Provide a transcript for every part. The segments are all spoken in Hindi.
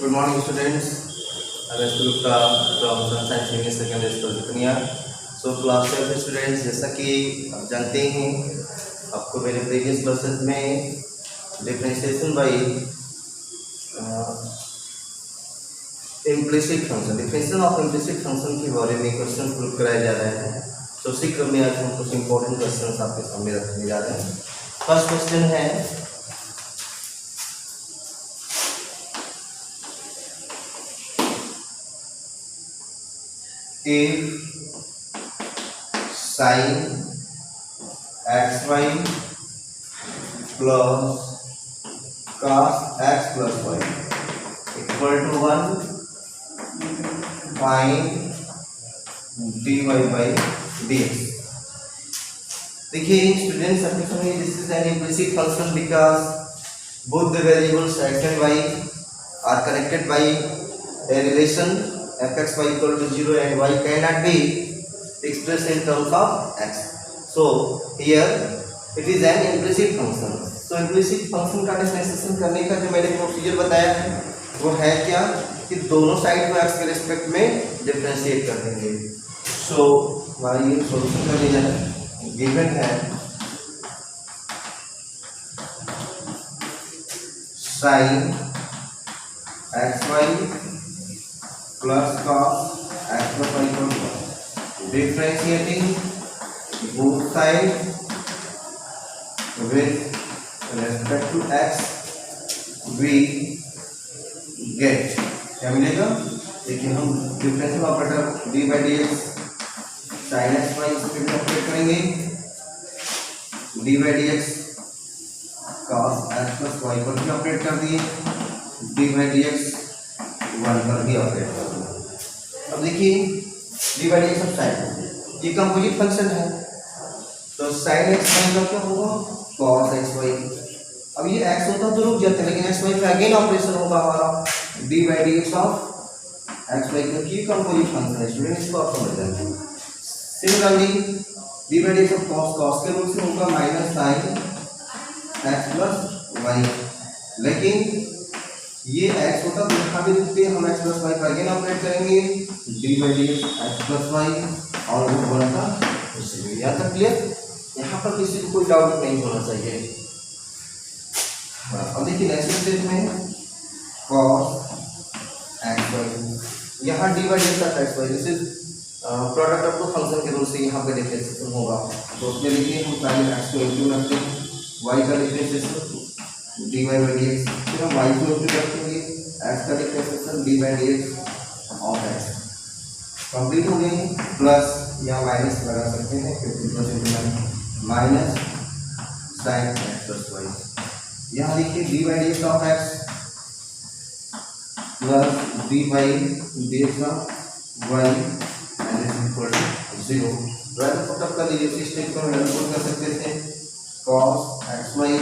Good morning, students. I'm Mr. Gupta from Sunshine Senior Secondary School जितनिया। क्लास 12 स्टूडेंट्स, जैसा कि आप जानते हैं, आपको मेरे प्रीवियस क्लासेस में differentiation by implicit function, differentiation of implicit function के बारे में क्वेश्चन प्रूव कराया जा रहा है। तो उसी क्रम में आज हम कुछ इंपॉर्टेंट क्वेश्चन आपके सामने रखने जा रहे हैं। फर्स्ट क्वेश्चन है, if sin xy plus cos x plus y equal to 1, find dy by dx। देखिए स्टूडेंट्स, अपने समय this is an implicit function because both the variables x and y are connected by a relation fxy equal to 0 and y cannot be expressed in terms of x. So here it is an implicit function. So implicit function का डिफरेंशिएशन करने का जो मैंने प्रोसीजर बताया है वो है क्या कि दोनों साइड को x के रिस्पेक्ट में डिफरेंशिएट कर देंगे। सो हमारा ये सॉल्यूशन का रीजन है, गिवन है sin xy plus cos x plus y equal to 1, differentiating both sides with respect to x we get क्या मिलेगा। देखिए हम differential operator d by dx sin x y इस पे ऑपरेट करेंगे, d by dx cos x plus y पर भी ऑपरेट कर दिए, d by dx 1 पर भी ऑपरेट कर दिए। अब देखिए d by dx सब साइड ये कंपोजिट फंक्शन है, तो sin x y का क्या होगा cos x y। अब ये x होता तो रुक जाते, लेकिन x y पे अगेन ऑपरेशन होगा हमारा d by dx of x y, क्योंकि ये कंपोजिट फंक्शन है स्टूडेंट, इसको आप समझ जाएंगे। Similarly d by dx of cos के रूप से होगा minus sin x plus y, लेकिन ये x होता तो यहाँ भी लिखते हैं हम x plus y पर अगेन ऑपरेट करेंगे d by dx x plus y और वो बनता उसी। यहाँ तक क्लियर, यहाँ पर किसी को कोई डाउट नहीं होना चाहिए। अब देखिए नेक्स्ट स्टेप में cos x y, यहाँ d by dx x y this is product of the function के रूल से यहाँ पे डिफरेंशिएशन होगा, तो उसमें लिखिए हम पहले x को इंटू रखते हैं, y का डिफरेंशिएशन dy by dx, फिर हम y को इंटू रखेंगे, x का differentiation dy by dx of x complete हो गई। प्लस या माइनस लगा सकते हैं क्योंकि plus into minus sin x plus y, यहाँ लिखिए dy by dx of x plus dy by dx of y and is equal to 0। Value put up कर लीजिए, इस स्टेप को वैल्यू पुट कर सकते थे cos x y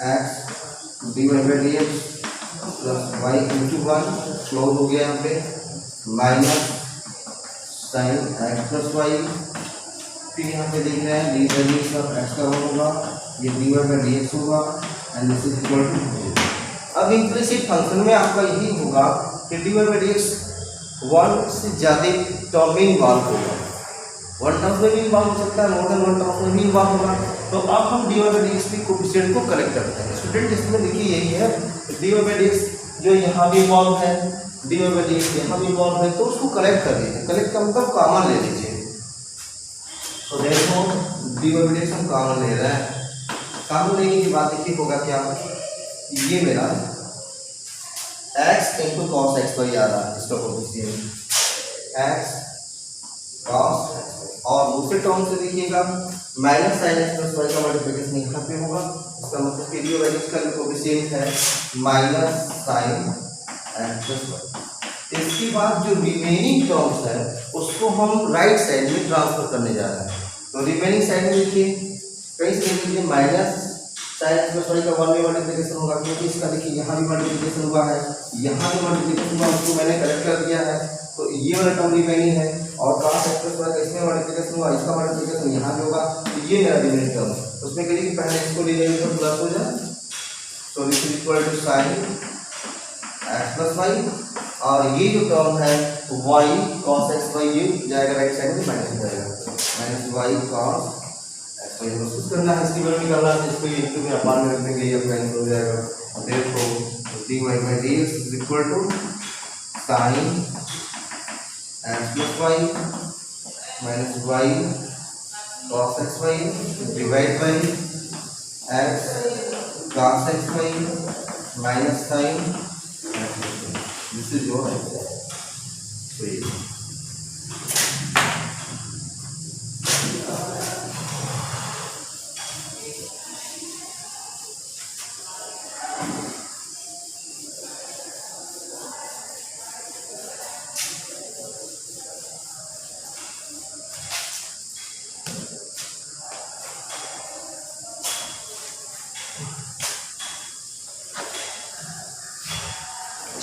x dy by dx plus y into 1 close हो गया यहाँ पे minus sin x plus y, फिर यहाँ पे देख रहे हैं dy by dx of x का होगा, ये dy by dx होगा and this is equal to. अब इम्प्लिसिट फंक्शन में आपका यही होगा कि dy by dx 1 से ज़्यादा टर्म में इन्वॉल्व होगा, 1 टर्म में भी इन्वॉल्व हो सकता है, मोर देन 1 टर्म में भी इन्वॉल्व होगा। तो अब हम dy by dx के कोएफिशिएंट को कलेक्ट करते हैं स्टूडेंट, इसमें देखिए यही है dy by dx जो यहाँ भी इन्वॉल्व है, dy by dx यहाँ भी इन्वॉल्व है, तो उसको कलेक्ट कर लीजिए। कलेक्ट का मतलब कॉमन ले लीजिए, तो देखो dy by dx हम कॉमन ले रहे हैं। कॉमन लेने के बाद देखिए होगा क्या, ये मेरा x into cos x y आ रहा है, इसका कोएफिशिएंट x cos और दूसरे टर्म से देखिएगा minus sin x plus y का मल्टीप्लिकेशन यहाँ पे होगा, इसका मतलब कि dy by dx का कोएफिशिएंट है minus sin x plus y। इसके बाद जो रिमेनिंग टर्म्स है उसको हम राइट साइड में ट्रांसफर करने जा रहे हैं, तो रिमेनिंग साइड में देखिए कहीं से देखिए minus sin x plus y का 1 में मल्टीप्लिकेशन होगा, क्योंकि इसका देखिए यहाँ भी मल्टीप्लिकेशन हुआ है, यहाँ भी मल्टीप्लिकेशन हुआ, उसको मैंने कलेक्ट कर दिया है, तो ये वाला टर्म रिमेनिंग है। और cos x plus y का इसमें मल्टीप्लिकेशन हुआ, इसका मल्टीप्लिकेशन यहाँ भी होगा, तो ये मेरा रिमेनिंग टर्म, उसमें करिए कि पहले इसको ले लेंगे तो प्लस हो जाए, तो this is equal to sin x plus y, और ये जो टर्म है वाई कॉस एक्स वाई ये जाएगा राइट साइड में माइनस हो जाएगा, minus y cos x y महसूस करना है, इसकी वैल्यू निकालना है, इसको ये तो अपान में रख देंगे, ये कैंसिल हो जाएगा, therefore dy by dx is equal to sin x plus y minus y cos x y divided by x cos x y minus sin x y. This is your answer.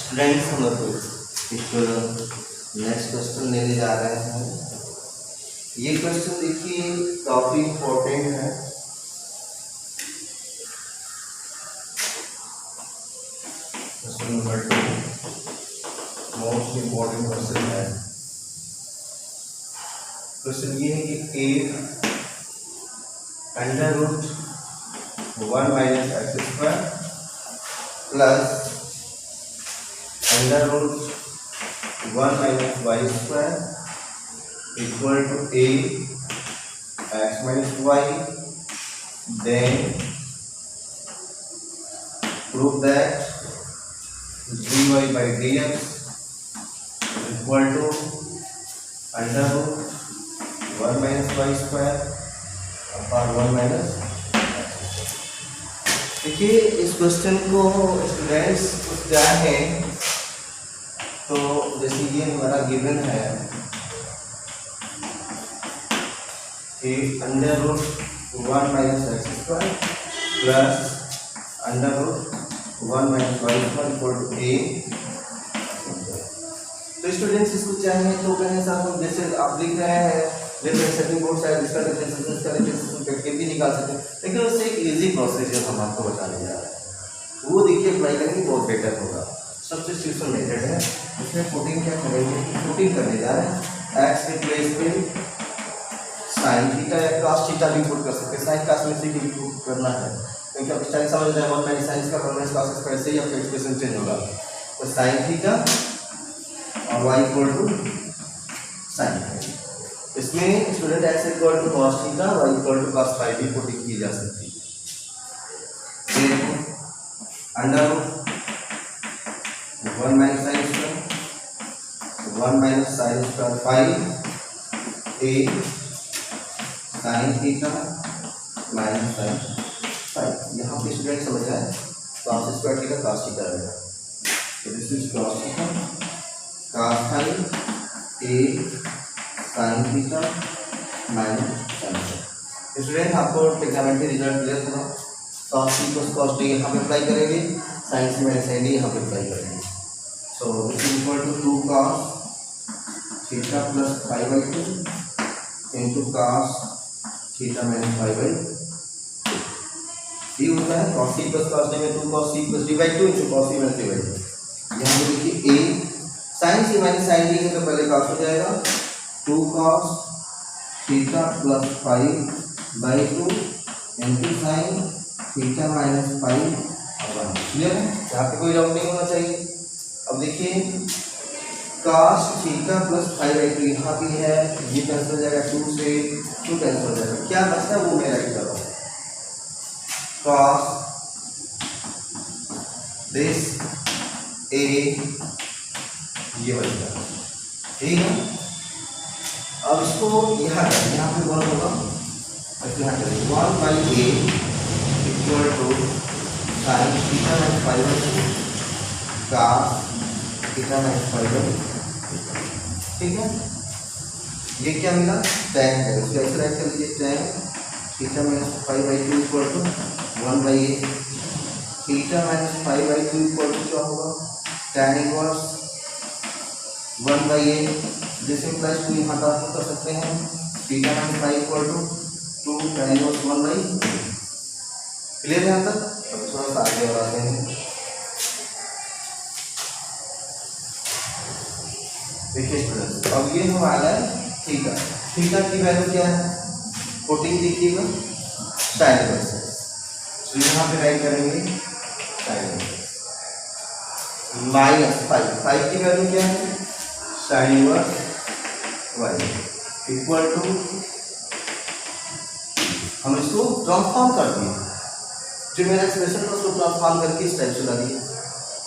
Students हम लोग एक नेक्स्ट क्वेश्चन लेने जा रहे हैं। ये क्वेश्चन देखिए काफी इम्पोर्टेंट है। Question number 2 most important question है। क्वेश्चन ये है कि a under root 1 minus x square plus under root 1 minus y square equal to a x minus y, then prove that dy by dx equal to under root 1 minus y square upon 1 minus. देखिए इस क्वेश्चन को स्टूडेंट्स चाहें तो जैसे ये हमारा गिवन है कि under root 1 minus x square plus under root 1 minus y square equal to a। तो स्टूडेंट्स इसको चाहिए तो कहें साहब हम जैसे आप लिख रहे हैं डिफरेंशिएटिंग बोथ साइड इसका डिफरेंशिएशन इसका डिफरेंशिएशन करके भी निकाल सकते हैं, लेकिन उससे एक इजी प्रोसीजर हम आपको बताने जा रहे हैं, वो देखिए अप्लाई करेंगे बहुत बेटर होगा। सब्स्टिट्यूशन मेथड है, इसमें पुटिंग क्या करेंगे, पुटिंग करने जा रहे हैं एक्स के प्लेस पे साइन थीटा या कॉस थीटा भी पुट कर सकते हैं, साइन कॉस में से भी पुट करना है क्योंकि अब स्टाइल समझ रहे हैं 1 माइनस साइन का 1 माइनस कॉस का ऐसे ही आपका एक्सप्रेशन चेंज होगा। तो साइन थीटा और y इक्वल टू साइन, इसमें student x equal to cos theta y equal to cos phi भी पुटिंग की जा सकती है। Under root 1 minus sine square 1 minus sine square phi a sine theta minus sine phi. यहाँ पे स्टूडेंट समझ रहा है cos square theta cos theta रहेगा, तो this is cos theta cos phi a sine theta minus sine phi. Student आपको ट्रिग्नोमेट्री रिजल्ट क्लियर करो, cos t cos cos t यहाँ पे अप्लाई करेंगे, साइन से माइनस साइन यहाँ पे अप्लाई करेंगे। So this is equal to 2 cos theta plus phi by 2 into cos theta minus phi by 2। ये होता है cos c plus cos t में 2 cos c plus d by 2 into cos c minus d by 2। यहाँ पे देखिए a sin c minus sin d है तो पहले cos हो जाएगा 2 cos theta plus phi by 2 into sin theta minus phi upon. Clear है, यहाँ पे कोई डाउट नहीं होना चाहिए। अब देखिए cos theta plus phi by 2 यहाँ भी है, ये कैंसिल हो जाएगा, 2 से 2 कैंसिल हो जाएगा, क्या बचता है वो मैं राइट कर रहा हूँ, cos दिस a ये बचता है, ठीक है। अब इसको यहाँ पे 1 होगा, अब यहाँ करेंगे 1 by a equal to sine theta minus phi by 2 cos theta minus phi by 2, ठीक है। ये क्या मिला, tan है, इसको ऐसे राइट कर लीजिए, tan theta minus phi by 2 equal to 1 by a, theta minus phi by 2 equal to क्या होगा, tan inverse 1 by a, this implies 2 यहाँ ट्रांसफर कर सकते हैं, theta minus phi equal to 2 tan inverse 1 by. Clear है यहाँ तक? अब थोड़ा सा आगे बढ़ाते हैं। देखिए स्टूडेंट्स, अब ये हमारा थीटा, थीटा की वैल्यू क्या है, 14 देखिएगा, साइन इनवर्स, तो यहाँ पे राइट करेंगे साइन इनवर्स माइनस 5, 5 की वैल्यू क्या है, sine inverse y equal to, हम इसको ट्रांसफॉर्म कर दिए, जो मेरा एक्सप्रेशन था उसको ट्रांसफॉर्म करके इस टाइप से ला दिए।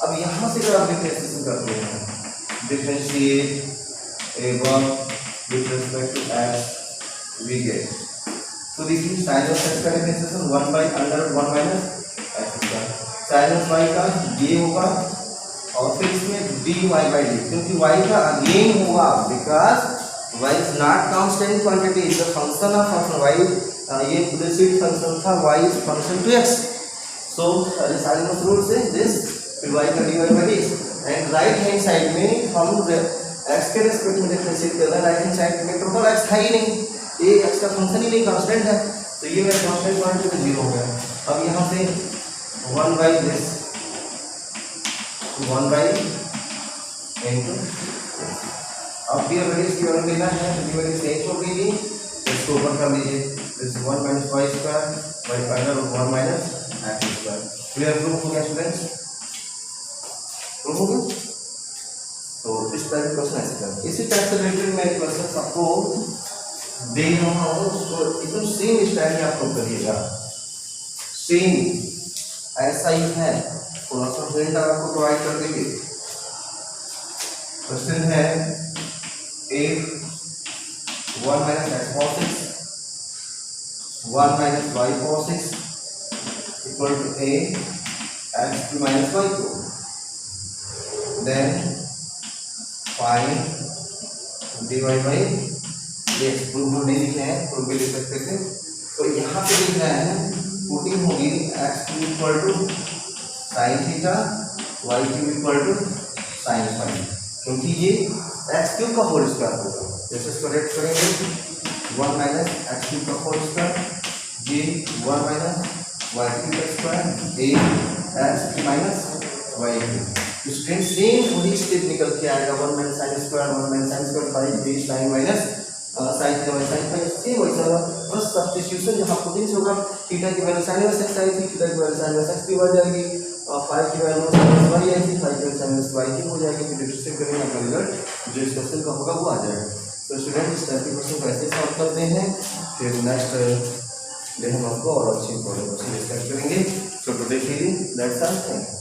अब यहाँ से अगर आप डिफरेंशिएशन करते हैं, differentiate a verb with respect to x we get, तो देखिए साइन ऑफ एक्स का differentiation 1 by under 1 minus x का, साइन ऑफ वाई का ये होगा, और फिर इसमें डी वाई बाई डी, क्योंकि वाई का अगेन होगा, because y is not constant quantity, is a function of function y, ये implicit function था, y is function to x, so sin of rule से this फिर y का dy by dx, and right hand side में हम x के रेस्पेक्ट में डिफरेंशिएट कर रहे हैं, राइट हैंड साइड में टोटल x है ही नहीं, ये x का फंक्शन ही नहीं, कांस्टेंट है, तो ये मेरा कांस्टेंट क्वांटिटी तो 0 हो गया। अब यहाँ से 1 by this 1 by into, अब भी अगर इसकी वैल्यू लेना है तो ये वैल्यू चेंज हो गई, इसको ऊपर कर लीजिए, this 1 minus y square by under 1 minus x square, clear proof हो गया स्टूडेंट्स, प्रूफ हो गया। तो इस टाइप का क्वेश्चन ऐसे करें, इसी टाइप से रिलेटेड मैं एक क्वेश्चन आपको दे रहा हूँ, उसको एकदम सेम स्टाइल में आप लोग करिएगा, सेम ऐसा ही है, थोड़ा सा हिंट आपको प्रोवाइड कर देंगे। क्वेश्चन है a 1 minus x cos 6 1 minus y cos 6 equal to a x to minus y 2, then find dy by dx, proof नहीं लिखे हैं, प्रूफ भी लिख सकते थे, तो यहाँ पे लिख रहे हैं पुटिंग होगी x to equal to sin theta, y to equal to sin phi, क्योंकि ये एक्स क्यूब का होल स्क्वायर होगा, जैसे इसको रेट करेंगे 1 माइनस एक्स क्यूब का होल स्क्वायर, ये 1 माइनस वाई क्यूब का square, a x minus y cube, student same वही स्टेप निकल के आएगा, 1 minus sine square 1 minus sine square phi B sine minus sine theta sine phi, same वैसा होगा, बस सब्स्टिट्यूशन जहाँ पुटिंग होगा, थीटा की वैल्यू साइन इनवर्स एक्स आई थी, थीटा की value sine inverse x cube आ जाएगी, और फाइव की वैल्यू साइन इनवर्स वाई आई थी, फाइव की value sine inverse y cube हो जाएगी, फिर डिफरेंशिएट करेंगे आपका रिजल्ट जो इस क्वेश्चन का होगा वो आ जाएगा। तो स्टूडेंट इस टाइप के क्वेश्चन को ऐसे सॉल्व करते हैं, फिर नेक्स्ट डे हम आपको और अच्छी क्वेश्चन डिस्कस करेंगे, तो टुडे के लिए दैट्स ऑल, थैंक यू।